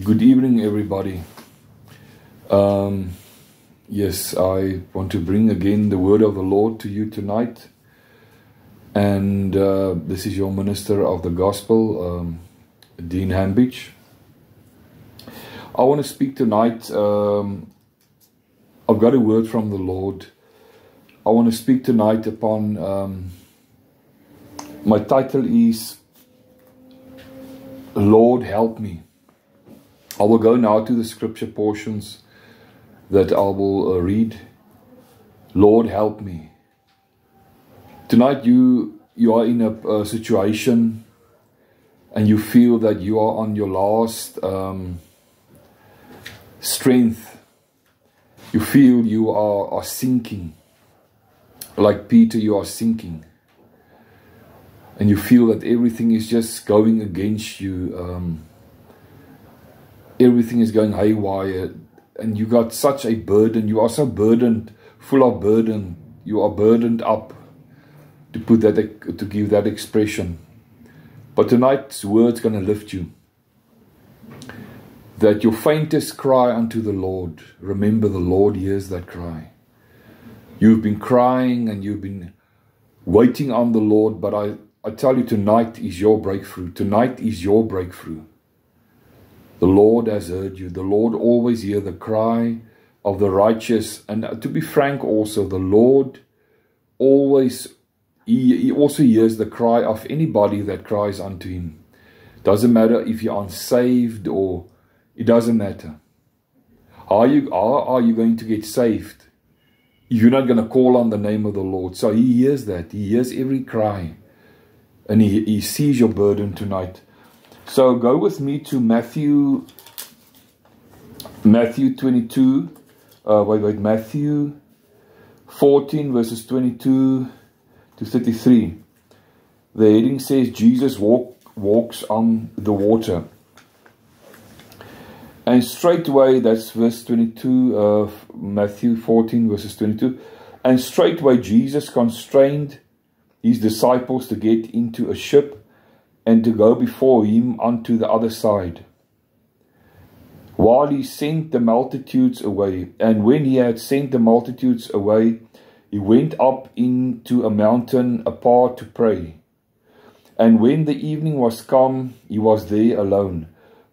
Good evening, everybody. Yes, I want to bring again the word of the Lord to you tonight. And this is your minister of the gospel, Dean Hambidge. I want to speak tonight. I've got a word from the Lord. I want to speak tonight upon, my title is, Lord, help me. I will go now to the scripture portions that I will read. Lord, help me. Tonight you are in a situation and you feel that you are on your last strength. You feel you are sinking. Like Peter, you are sinking. And you feel that everything is just going against you. Everything is going haywire, and you got such a burden. You are so burdened, full of burden. You are burdened up, to give that expression. But tonight's word's going to lift you. That your faintest cry unto the Lord. Remember, the Lord hears that cry. You've been crying and you've been waiting on the Lord, but I tell you, tonight is your breakthrough. Tonight is your breakthrough. The Lord has heard you. The Lord always hears the cry of the righteous. And to be frank also, the Lord always, He also hears the cry of anybody that cries unto Him. Doesn't matter if you're unsaved, or it doesn't matter. How are you going to get saved if you're not going to call on the name of the Lord? So He hears that. He hears every cry. And He sees your burden tonight. So go with me to Matthew 22, Matthew 14 verses 22 to 33. The heading says, Jesus walks on the water. And straightway, that's verse 22 of Matthew 14 verses 22. And straightway Jesus constrained His disciples to get into a ship and to go before Him unto the other side, while He sent the multitudes away. And when He had sent the multitudes away, He went up into a mountain apart to pray. And when the evening was come, He was there alone.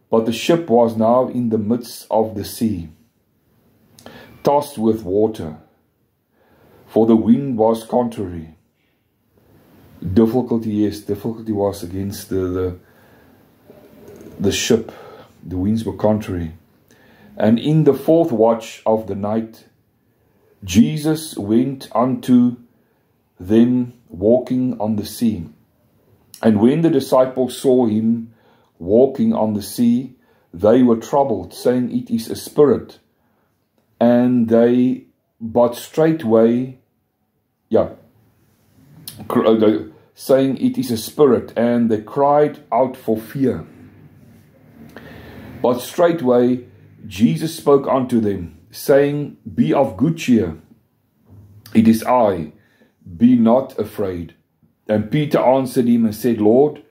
But the ship was now in the midst of the sea, tossed with water, for the wind was contrary. Difficulty was against the ship. The winds were contrary. And in the fourth watch of the night, Jesus went unto them walking on the sea. And when the disciples saw Him walking on the sea, they were troubled, saying, It is a spirit. And they, but straightway, saying, It is a spirit, and they cried out for fear. But straightway Jesus spoke unto them, saying, Be of good cheer, it is I, be not afraid. And Peter answered Him and said, Lord,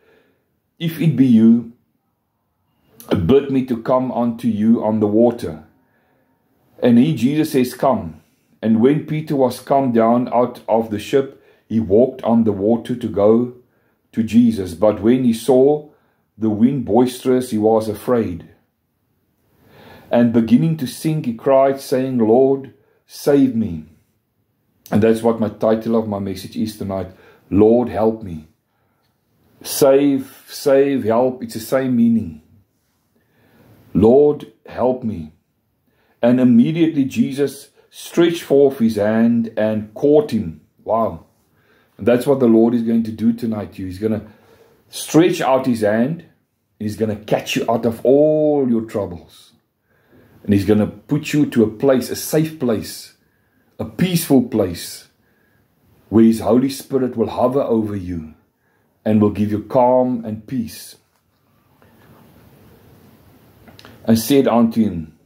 if it be you, bid me to come unto you on the water. And Jesus says, Come. And when Peter was come down out of the ship, he walked on the water to go to Jesus. But when he saw the wind boisterous, he was afraid. And beginning to sink, he cried, saying, Lord, save me. And that's what my title of my message is tonight. Lord, help me. Save, help. It's the same meaning. Lord, help me. And immediately Jesus stretched forth His hand and caught him. Wow. And that's what the Lord is going to do tonight to you. He's going to stretch out His hand. And He's going to catch you out of all your troubles. And He's going to put you to a place, a safe place, a peaceful place, where His Holy Spirit will hover over you and will give you calm and peace. And said unto him,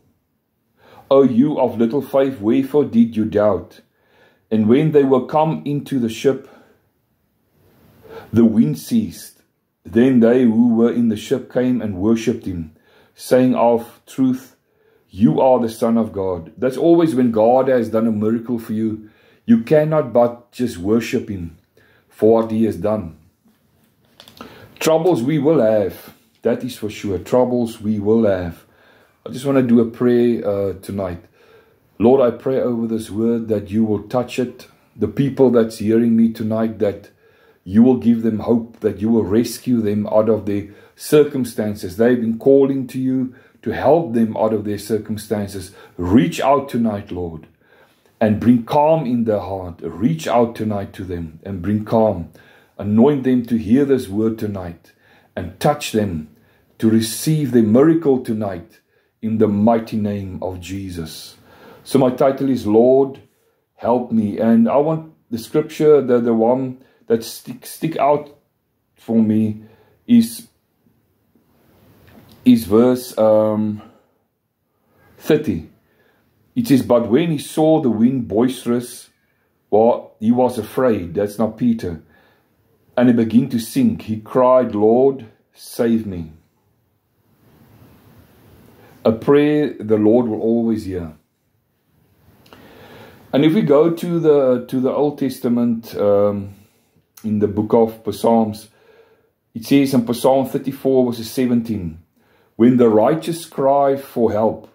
O you of little faith, wherefore did you doubt? And when they were come into the ship, the wind ceased. Then they who were in the ship came and worshipped Him, saying of truth, you are the Son of God. That's always when God has done a miracle for you. You cannot but just worship Him for what He has done. Troubles we will have. That is for sure. Troubles we will have. I just want to do a prayer tonight. Lord, I pray over this word that you will touch it. The people that's hearing me tonight, that you will give them hope, that you will rescue them out of their circumstances. They've been calling to you to help them out of their circumstances. Reach out tonight, Lord, and bring calm in their heart. Reach out tonight to them and bring calm. Anoint them to hear this word tonight and touch them to receive the miracle tonight in the mighty name of Jesus. So my title is Lord, help me. And I want the scripture, the one that stick out for me is verse 30. It says, but when he saw the wind boisterous, well, he was afraid. That's not Peter. And he began to sink. He cried, Lord, save me. A prayer the Lord will always hear. And if we go to the Old Testament, in the book of Psalms, it says in Psalm 34 verses 17, when the righteous cry for help,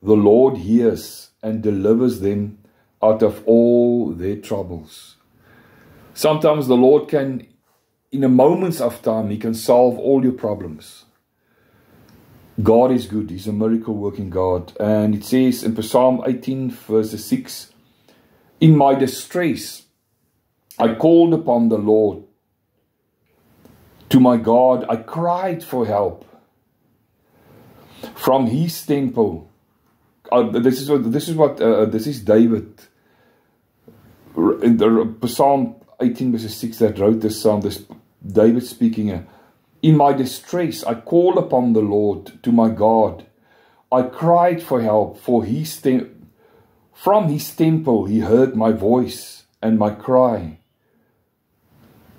the Lord hears and delivers them out of all their troubles. Sometimes the Lord can, in a moment of time, He can solve all your problems. God is good. He's a miracle working God. And it says in Psalm 18 verse 6, in my distress, I called upon the Lord. To my God, I cried for help. From His temple. This is David. In the Psalm 18 verse 6 that wrote this psalm. This David speaking here. In my distress, I called upon the Lord, to my God. I cried for help, for from His temple He heard my voice and my cry.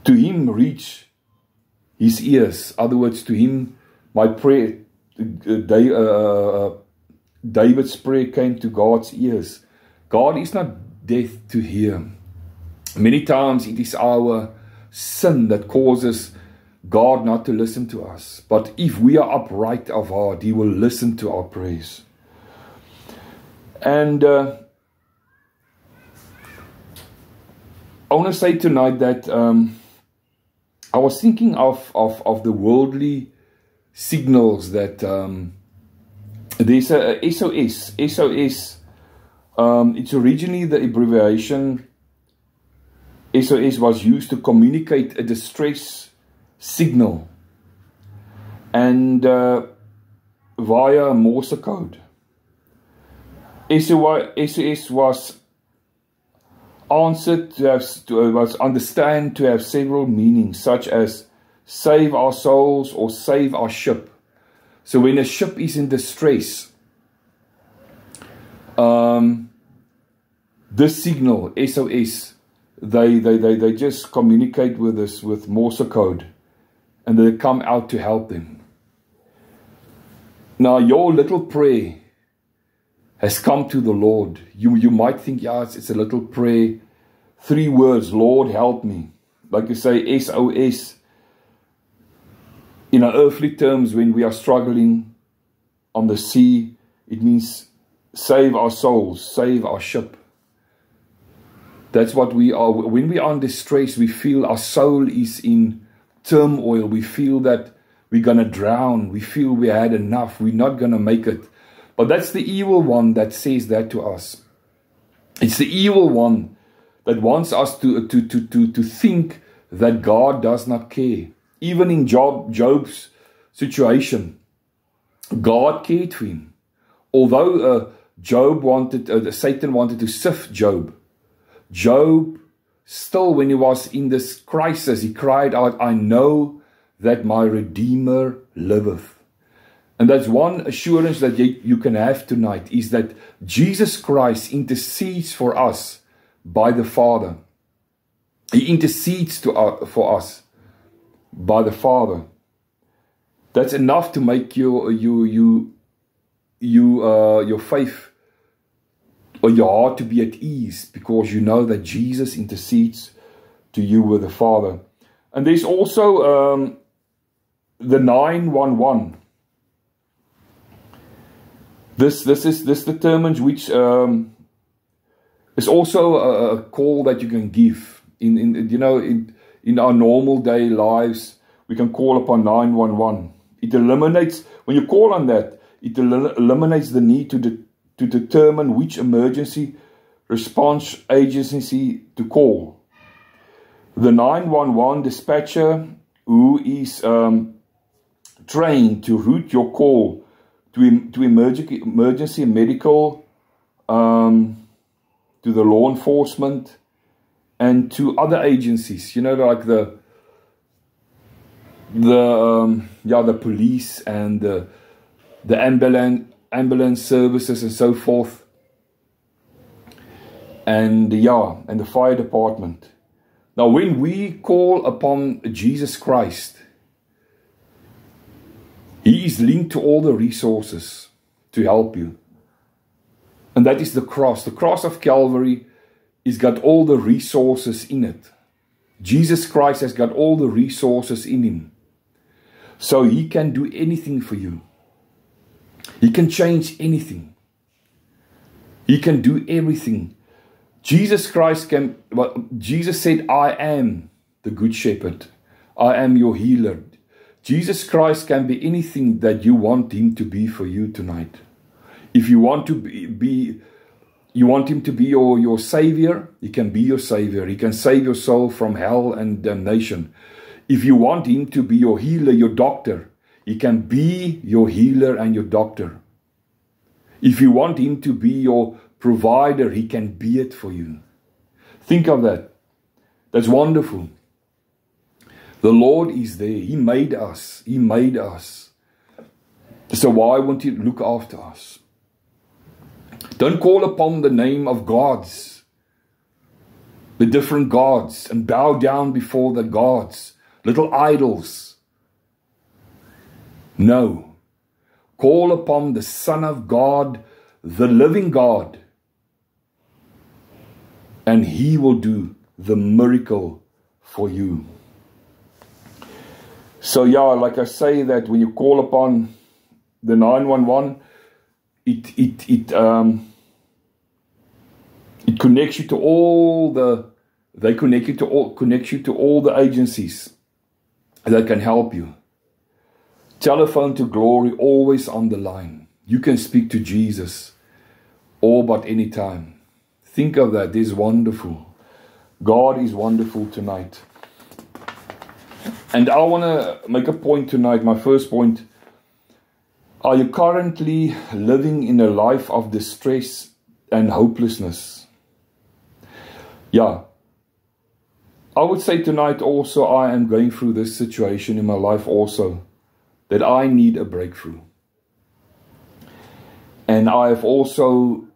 To Him reach His ears. In other words, to Him my prayer, David's prayer came to God's ears. God is not deaf to hear. Many times it is our sin that causes God not to listen to us. But if we are upright of heart, He will listen to our prayers. And I want to say tonight that I was thinking of the worldly signals that there's a SOS. SOS, it's originally the abbreviation SOS was used to communicate a distress signal and via Morse code. SOS was answered was understand to have several meanings, such as save our souls or save our ship. So when a ship is in distress, this signal SOS, they just communicate with us with Morse code, and they come out to help them. Now your little prayer has come to the Lord. You might think, yeah, it's a little prayer. 3 words, Lord, help me. Like you say, SOS. In our earthly terms, when we are struggling on the sea, it means save our souls, save our ship. That's what we are. When we are in distress, we feel our soul is in turmoil. We feel that we're going to drown. We feel we had enough. We're not going to make it. But that's the evil one that says that to us. It's the evil one that wants us to think that God does not care. Even in Job's situation, God cared for him. Although Satan wanted to sift Job, Job still, when he was in this crisis, he cried out, I know that my Redeemer liveth. And that's one assurance that you can have tonight, is that Jesus Christ intercedes for us by the Father. He intercedes for us by the Father. That's enough to make your faith or your heart to be at ease, because you know that Jesus intercedes to you with the Father. And there's also the 911. This determines which is also a call that you can give. In our normal day lives, we can call upon 911. It eliminates, when you call on that, it eliminates the need to determine which emergency response agency to call. The 911 dispatcher, who is trained to route your call to emergency medical, to the law enforcement, and to other agencies, like the police and the ambulance services and so forth, and the fire department. Now, when we call upon Jesus Christ, He is linked to all the resources to help you. And that is the cross. The cross of Calvary has got all the resources in it. Jesus Christ has got all the resources in Him. So He can do anything for you. He can change anything. He can do everything. Jesus said, I am the good shepherd. I am your healer. Jesus Christ can be anything that you want Him to be for you tonight. If you want to you want Him to be your Savior, He can be your Savior. He can save your soul from hell and damnation. If you want Him to be your healer, your doctor, He can be your healer and your doctor. If you want Him to be your provider, He can be it for you. Think of that. That's wonderful. The Lord is there. He made us. He made us. So why won't He look after us? Don't call upon the name of gods, the different gods, and bow down before the gods, little idols. No. Call upon the Son of God, the living God, and He will do the miracle for you. So like I say, that when you call upon the 911, it connects you to all connect you to all the agencies that can help you. Telephone to Glory, always on the line. You can speak to Jesus all but any time. Think of that. This is wonderful. God is wonderful tonight. And I want to make a point tonight, my first point. Are you currently living in a life of distress and hopelessness? Yeah. I would say tonight also, I am going through this situation in my life also, that I need a breakthrough. And I have also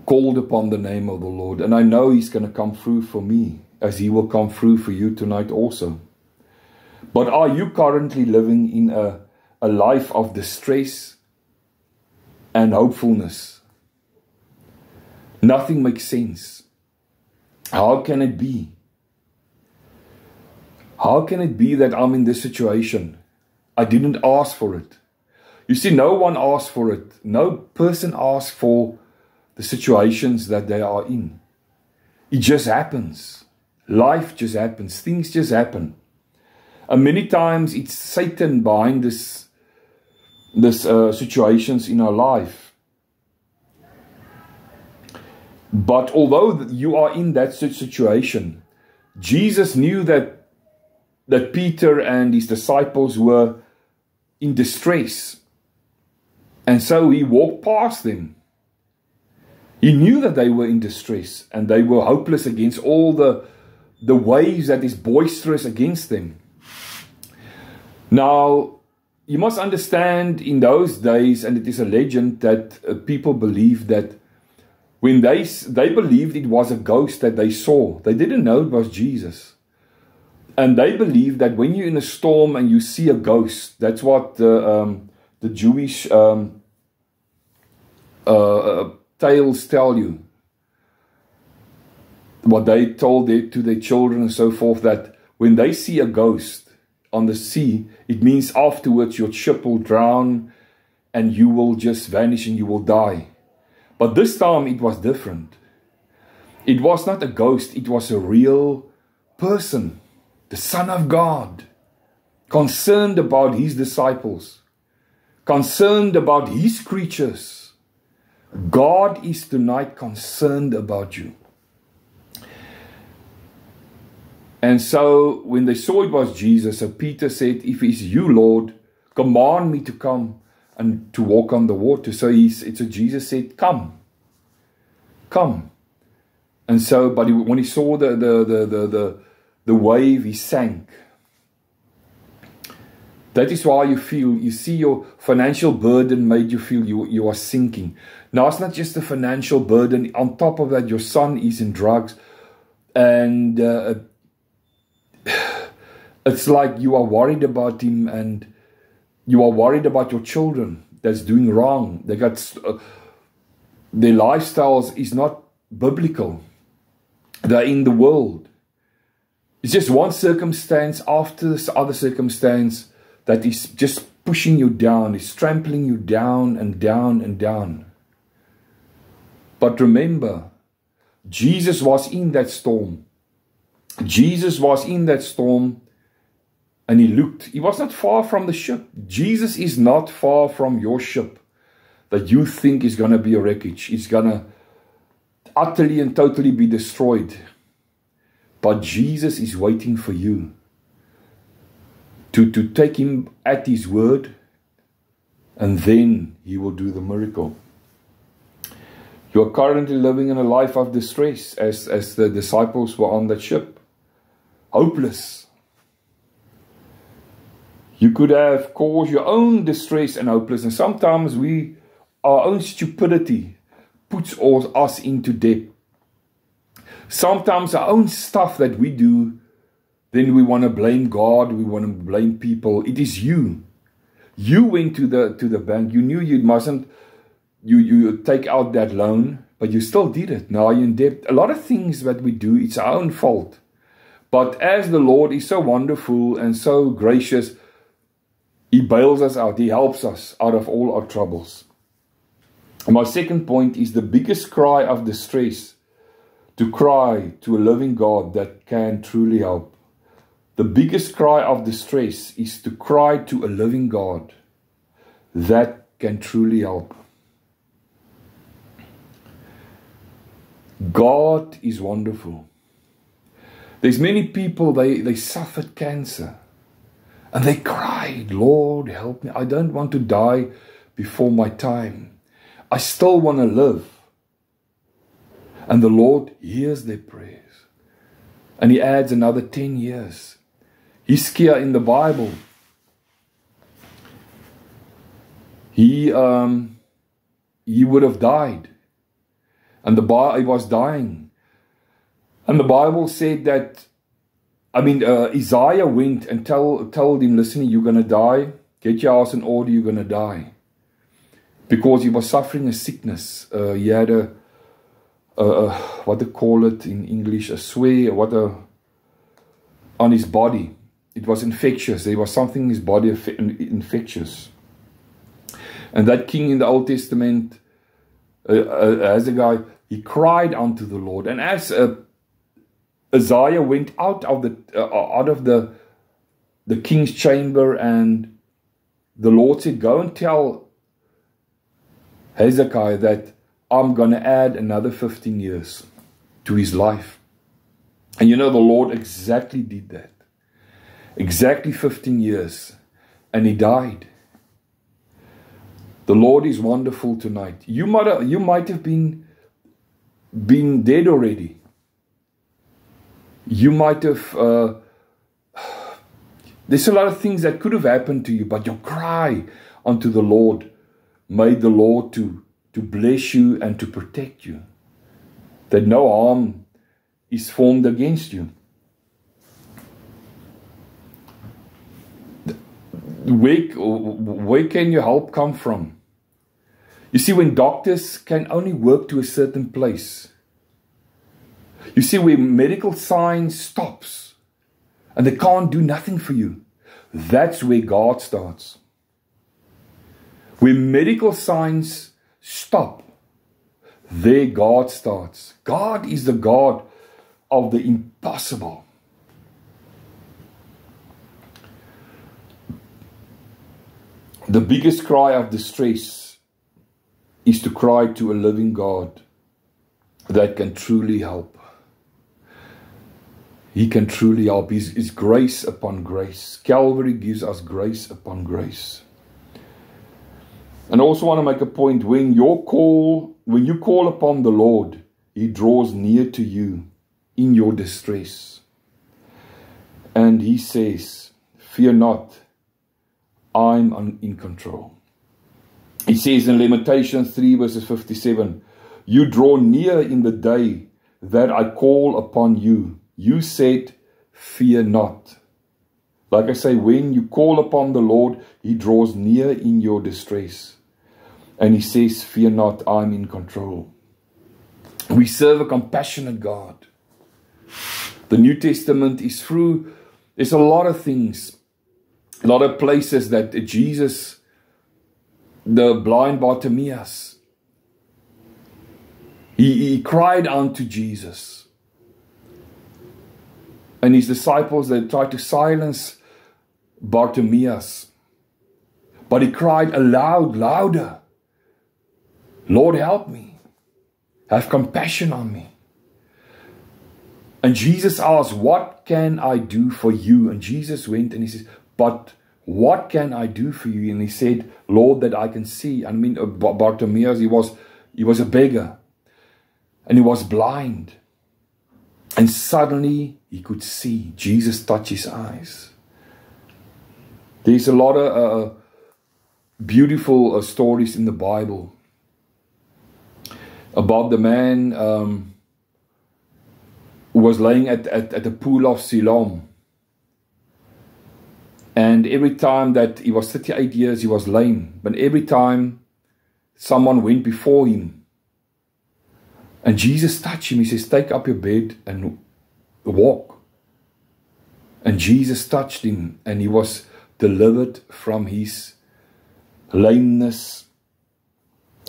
called upon the name of the Lord, and I know He's going to come through for me, as He will come through for you tonight also. But are you currently living in a life of distress and hopefulness? Nothing makes sense. How can it be? How can it be that I'm in this situation? I didn't ask for it. You see, no one asked for it. No person asked for the situations that they are in. It just happens. Life just happens. Things just happen. And many times it's Satan behind this situations in our life. But although you are in that situation, Jesus knew that Peter and his disciples were in distress. And so He walked past them. He knew that they were in distress and they were hopeless against all the waves that is boisterous against them. Now, you must understand, in those days, and it is a legend, that people believed that when they believed it was a ghost that they saw, they didn't know it was Jesus. And they believe that when you're in a storm and you see a ghost, that's what the Jewish tales tell you. What they told to their children and so forth, that when they see a ghost on the sea, it means afterwards your ship will drown and you will just vanish and you will die. But this time it was different. It was not a ghost, it was a real person, the Son of God, concerned about his disciples, concerned about his creatures. God is tonight concerned about you. And so when they saw it was Jesus, so Peter said, if it's you, Lord, command me to come and to walk on the water. So Jesus said, come. And so, but when he saw the wave, he sank. That is why you see your financial burden made you feel you are sinking. Now, it's not just a financial burden. On top of that, your son is in drugs. And it's like you are worried about him, and you are worried about your children that's doing wrong. They got their lifestyles is not biblical. They're in the world. It's just one circumstance after this other circumstance that is just pushing you down, is trampling you down and down and down. But remember, Jesus was in that storm. Jesus was in that storm, and he looked. He was not far from the ship. Jesus is not far from your ship that you think is going to be a wreckage. It's going to utterly and totally be destroyed. But Jesus is waiting for you to take him at his word, and then he will do the miracle. You are currently living in a life of distress, as the disciples were on that ship. Hopeless. You could have caused your own distress and hopelessness. Sometimes our own stupidity puts us into debt. Sometimes our own stuff that we do, then we want to blame God, we want to blame people. It is you. You went to the bank. You knew you mustn't you take out that loan, but you still did it. Now you're in debt. A lot of things that we do, it's our own fault. But as the Lord is so wonderful and so gracious, he bails us out. He helps us out of all our troubles. And my second point is the biggest cry of distress, to cry to a living God that can truly help. The biggest cry of distress is to cry to a living God that can truly help. God is wonderful. There's many people, they suffered cancer. And they cried, Lord, help me. I don't want to die before my time. I still want to live. And the Lord hears their prayers. And he adds another 10 years. Hizkiah in the Bible, he would have died. And he was dying. And the Bible said that, Isaiah went and told him, listen, you're going to die. Get your house in order, you're going to die. Because he was suffering a sickness. He had what they call it in English, a swear, on his body. It was infectious. There was something in his body infectious. And that king in the Old Testament, as a guy, he cried unto the Lord. And as Isaiah went out of the king's chamber, and the Lord said, go and tell Hezekiah that I'm going to add another 15 years to his life. And you know, the Lord exactly did that. Exactly 15 years. And he died. The Lord is wonderful tonight. You might have been dead already. You might have, there's a lot of things that could have happened to you, but your cry unto the Lord made the Lord to bless you and to protect you. That no harm is formed against you. where can your help come from? You see, when doctors can only work to a certain place, you see, where medical science stops and they can't do nothing for you, that's where God starts. Where medical science stop, there God starts. God is the God of the impossible. The biggest cry of distress is to cry to a living God that can truly help. He can truly help. It's grace upon grace. Calvary gives us grace upon grace. And I also want to make a point, when you call upon the Lord, He draws near to you in your distress. And He says, fear not, I'm in control. He says in Lamentations 3 verses 57, you draw near in the day that I call upon you. You said, fear not. Like I say, when you call upon the Lord, He draws near in your distress. And He says, fear not, I'm in control. We serve a compassionate God. The New Testament is through, there's a lot of things, a lot of places that Jesus, the blind Bartimaeus, he cried unto Jesus. And His disciples, they tried to silence Bartimaeus. But he cried aloud, louder, Lord, help me. Have compassion on me. And Jesus asked, what can I do for you? And Jesus went and He says, but what can I do for you? And He said, Lord, that I can see. I mean, Bartimaeus, he was a beggar. And he was blind. And suddenly he could see. Jesus touched his eyes. There's a lot of beautiful stories in the Bible about the man who was laying at the pool of Siloam. And every time that he was 38 years, he was lame. But every time someone went before him, and Jesus touched him, He says, take up your bed and walk. And Jesus touched him, and he was delivered from his lameness.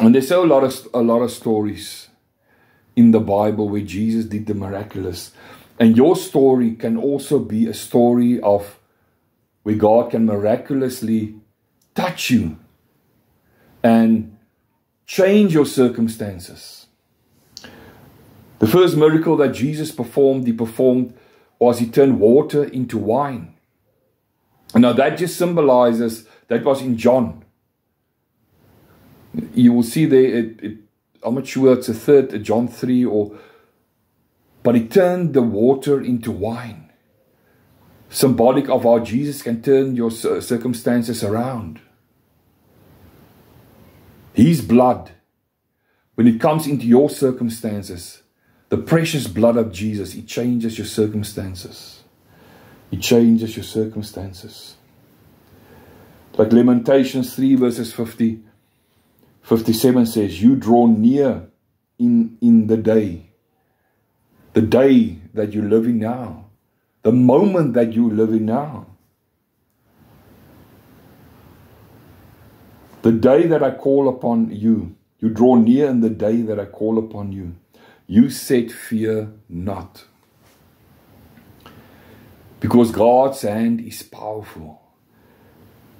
And there's a lot of stories in the Bible where Jesus did the miraculous. And your story can also be a story of where God can miraculously touch you and change your circumstances. The first miracle that Jesus performed, was He turned water into wine. And now that just symbolizes, that was in John. You will see there, I'm not sure it's a third, John 3, but He turned the water into wine. Symbolic of how Jesus can turn your circumstances around. His blood, when it comes into your circumstances, the precious blood of Jesus, it changes your circumstances. It changes your circumstances. Like Lamentations 3 verses 57 says, you draw near in the day that you live in now. The moment that you live in now. The day that I call upon you, you draw near in the day that I call upon you. You said, fear not. Because God's hand is powerful.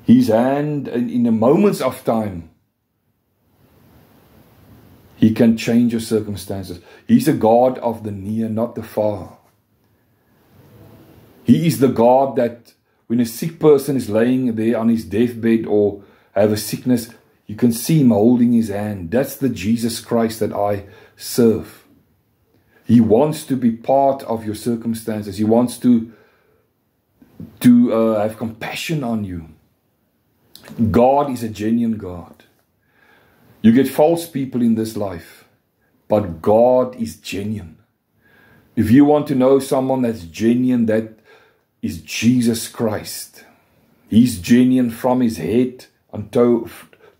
His hand, in the moments of time, He can change your circumstances. He's a God of the near, not the far. He is the God that when a sick person is laying there on his deathbed or have a sickness, you can see Him holding His hand. That's the Jesus Christ that I serve. He wants to be part of your circumstances. He wants to have compassion on you. God is a genuine God. You get false people in this life, but God is genuine. If you want to know someone that's genuine, that is Jesus Christ. He's genuine from his head unto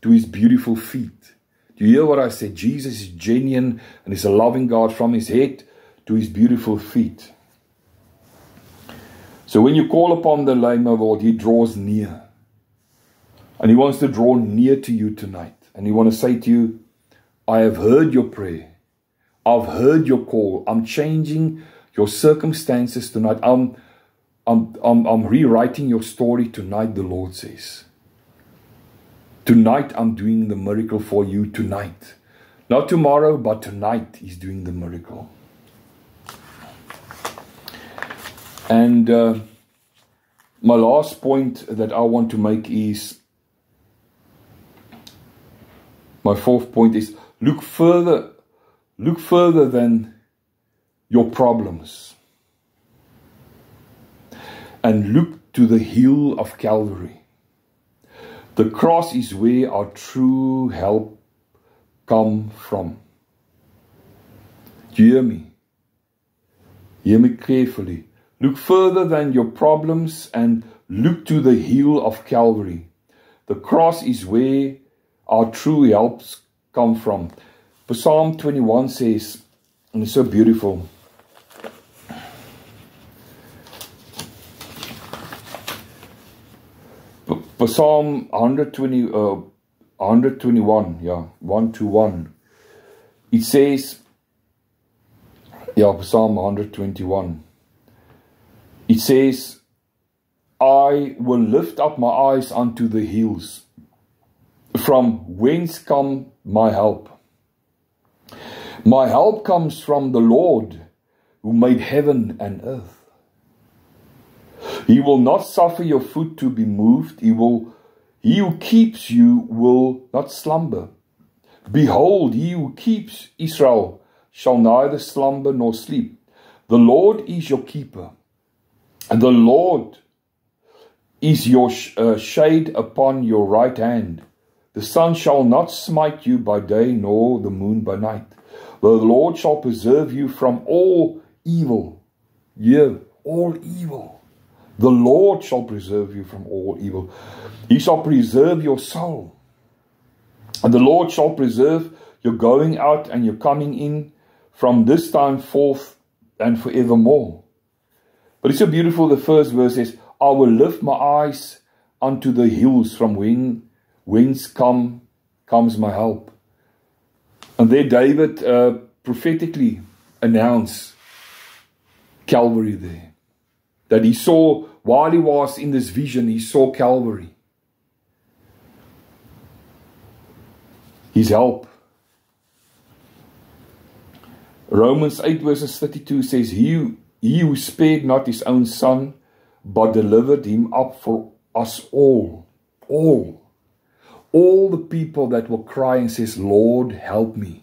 to his beautiful feet. Do you hear what I said? Jesus is genuine and is a loving God from his head to his beautiful feet. So when you call upon the name of the Lord, he draws near. And he wants to draw near to you tonight. And he wants to say to you, I have heard your prayer. I've heard your call. I'm changing your circumstances tonight. I'm rewriting your story tonight, the Lord says. Tonight I'm doing the miracle for you tonight. Not tomorrow, but tonight he's doing the miracle. And my last point that I want to make is, my fourth point is, look further than your problems. And look to the hill of Calvary. The cross is where our true help comes from. Do you hear me? Hear me carefully. Look further than your problems and look to the hill of Calvary. The cross is where our true helps come from. Psalm 21 says, and it's so beautiful. Psalm 121, 1-1. It says, Psalm 121. It says, I will lift up my eyes unto the hills, from whence come my help. My help comes from the Lord, who made heaven and earth. He will not suffer your foot to be moved. He who keeps you will not slumber. Behold, he who keeps Israel shall neither slumber nor sleep. The Lord is your keeper, and the Lord is your shade upon your right hand. The sun shall not smite you by day, nor the moon by night. The Lord shall preserve you from all evil. All evil. The Lord shall preserve you from all evil. He shall preserve your soul. And the Lord shall preserve your going out and your coming in from this time forth and forevermore. But it's so beautiful, the first verse says, I will lift my eyes unto the hills, from whence comes my help. And there David prophetically announced Calvary there. That he saw, while he was in this vision, he saw Calvary. His help. Romans 8 verses 32 says, He who spared not his own son, but delivered him up for us all. All the people that were crying says, Lord, help me.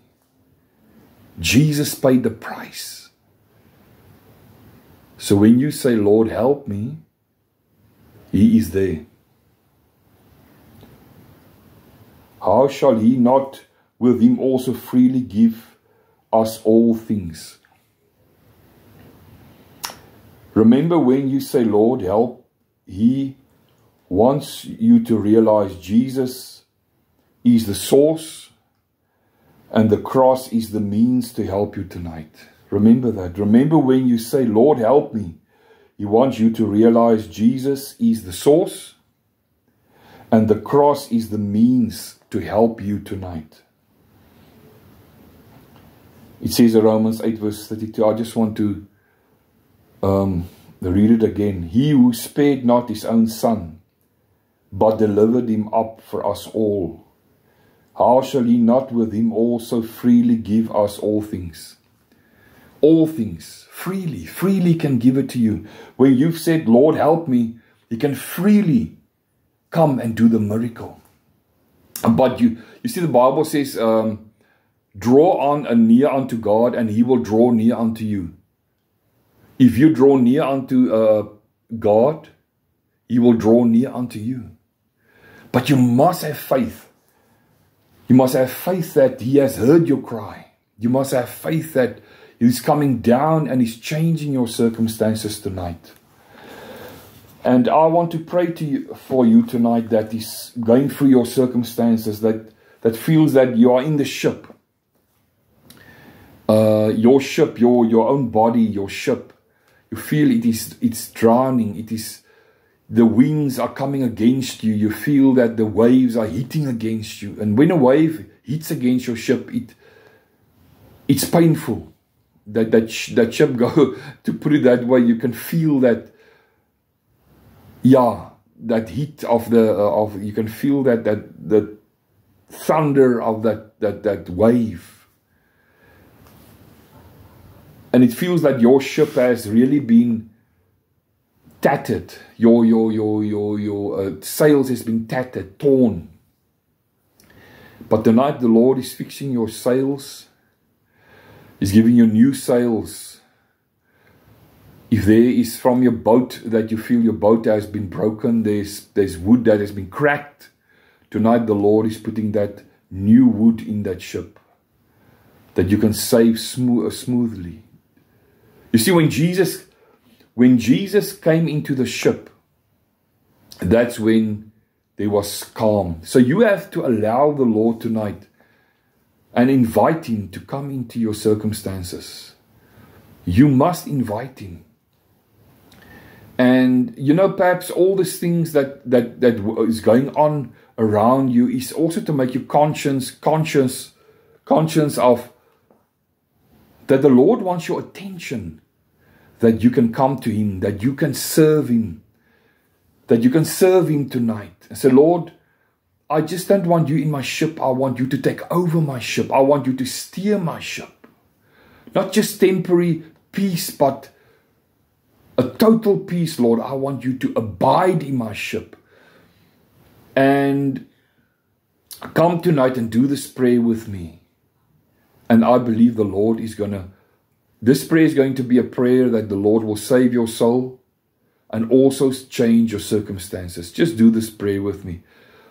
Jesus paid the price. So when you say, Lord, help me, he is there. How shall he not with him also freely give us all things? Remember, when you say, Lord, help, he wants you to realize Jesus is the source and the cross is the means to help you tonight. Remember that. Remember, when you say, Lord, help me, he wants you to realize Jesus is the source and the cross is the means to help you tonight. It says in Romans 8 verse 32, I just want to read it again. He who spared not his own son, but delivered him up for us all, how shall he not with him also freely give us all things? All things, freely can give it to you. When you've said, Lord, help me, he can freely come and do the miracle. But you see, the Bible says, draw on and near unto God, and he will draw near unto you. If you draw near unto God, he will draw near unto you. But you must have faith. You must have faith that he has heard your cry. You must have faith that he's coming down and he's changing your circumstances tonight. And I want to pray to you, for you tonight, that is going through your circumstances, that feels that you are in the ship. Your ship, your own body, your ship. You feel it's drowning. The winds are coming against you. You feel that the waves are hitting against you. And when a wave hits against your ship, it's painful. That ship go, to put it that way, you can feel that. Yeah, that heat of you can feel that the thunder of that wave, and it feels like your ship has really been tattered. Your sails has been tattered, torn. But tonight the Lord is fixing your sails. He's giving you new sails. If there is from your boat that you feel your boat has been broken, there's wood that has been cracked, tonight the Lord is putting that new wood in that ship, that you can sail smoothly. You see, when Jesus came into the ship, that's when there was calm. So you have to allow the Lord tonight and invite Him to come into your circumstances. You must invite Him. And you know, perhaps all these things that is going on around you is also to make you conscious of that the Lord wants your attention, that you can come to Him, that you can serve Him, that you can serve Him tonight. And say, Lord, I just don't want you in my ship. I want you to take over my ship. I want you to steer my ship. Not just temporary peace, but a total peace, Lord. I want you to abide in my ship. And come tonight and do this prayer with me. And I believe the Lord is this prayer is going to be a prayer that the Lord will save your soul and also change your circumstances. Just do this prayer with me.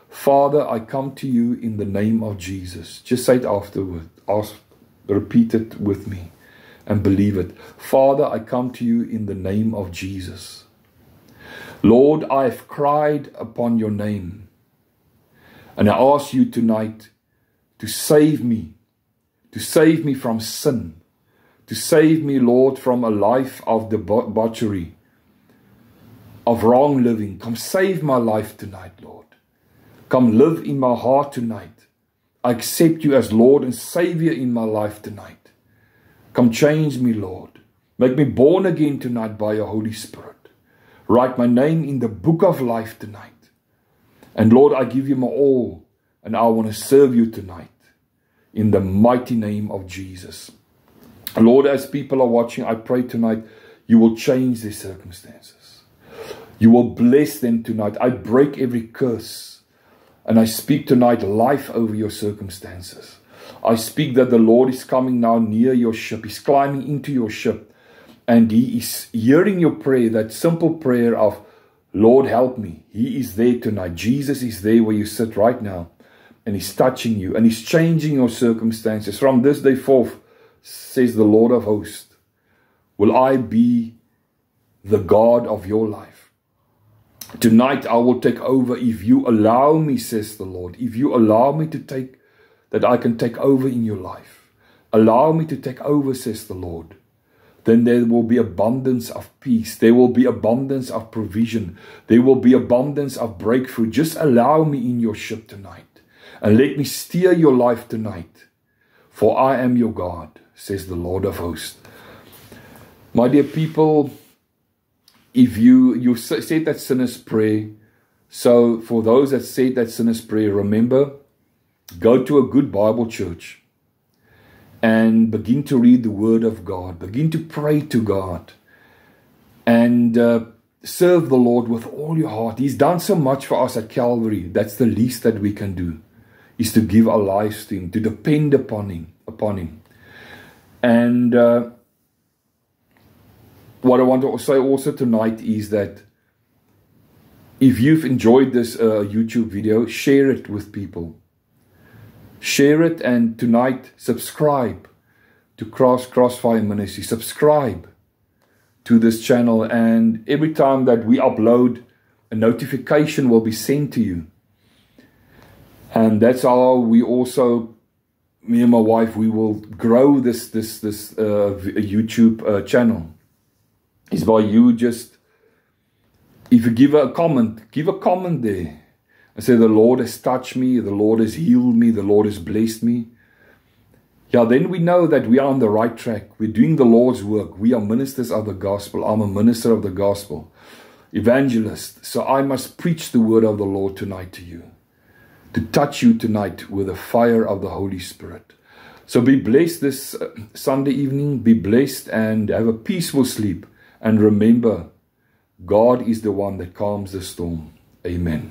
Father, I come to you in the name of Jesus. Just say it afterward. Repeat it with me. And believe it. Father, I come to you in the name of Jesus. Lord, I have cried upon your name. And I ask you tonight to save me from sin. To save me, Lord, from a life of debauchery, of wrong living. Come save my life tonight, Lord. Come live in my heart tonight. I accept you as Lord and Savior in my life tonight. Come change me, Lord. Make me born again tonight by your Holy Spirit. Write my name in the book of life tonight. And Lord, I give you my all, and I want to serve you tonight in the mighty name of Jesus. Lord, as people are watching, I pray tonight you will change their circumstances. You will bless them tonight. I break every curse, and I speak tonight life over your circumstances. I speak that the Lord is coming now near your ship. He's climbing into your ship. And He is hearing your prayer, that simple prayer of, Lord, help me. He is there tonight. Jesus is there where you sit right now. And He's touching you. And He's changing your circumstances. From this day forth, says the Lord of hosts, will I be the God of your life. Tonight I will take over if you allow me, says the Lord. If you allow me that I can take over in your life. Allow me to take over, says the Lord. Then there will be abundance of peace. There will be abundance of provision. There will be abundance of breakthrough. Just allow me in your ship tonight. And let me steer your life tonight. For I am your God, says the Lord of hosts. My dear people, if you said that sinner's prayer, so for those that said that sinner's prayer, remember, go to a good Bible church and begin to read the Word of God. Begin to pray to God and serve the Lord with all your heart. He's done so much for us at Calvary. That's the least that we can do, is to give our lives to Him, to depend upon Him. And what I want to say also tonight is that if you've enjoyed this YouTube video, share it with people. Share it, and tonight subscribe to Crossfire Ministry. Subscribe to this channel, and every time that we upload, a notification will be sent to you. And that's how we also, me and my wife, we will grow this YouTube channel. Is by you just, if you give a comment there. I say, the Lord has touched me, the Lord has healed me, the Lord has blessed me. Yeah, then we know that we are on the right track. We're doing the Lord's work. We are ministers of the gospel. I'm a minister of the gospel, evangelist. So I must preach the word of the Lord tonight to you, to touch you tonight with the fire of the Holy Spirit. So be blessed this Sunday evening. Be blessed and have a peaceful sleep. And remember, God is the one that calms the storm. Amen.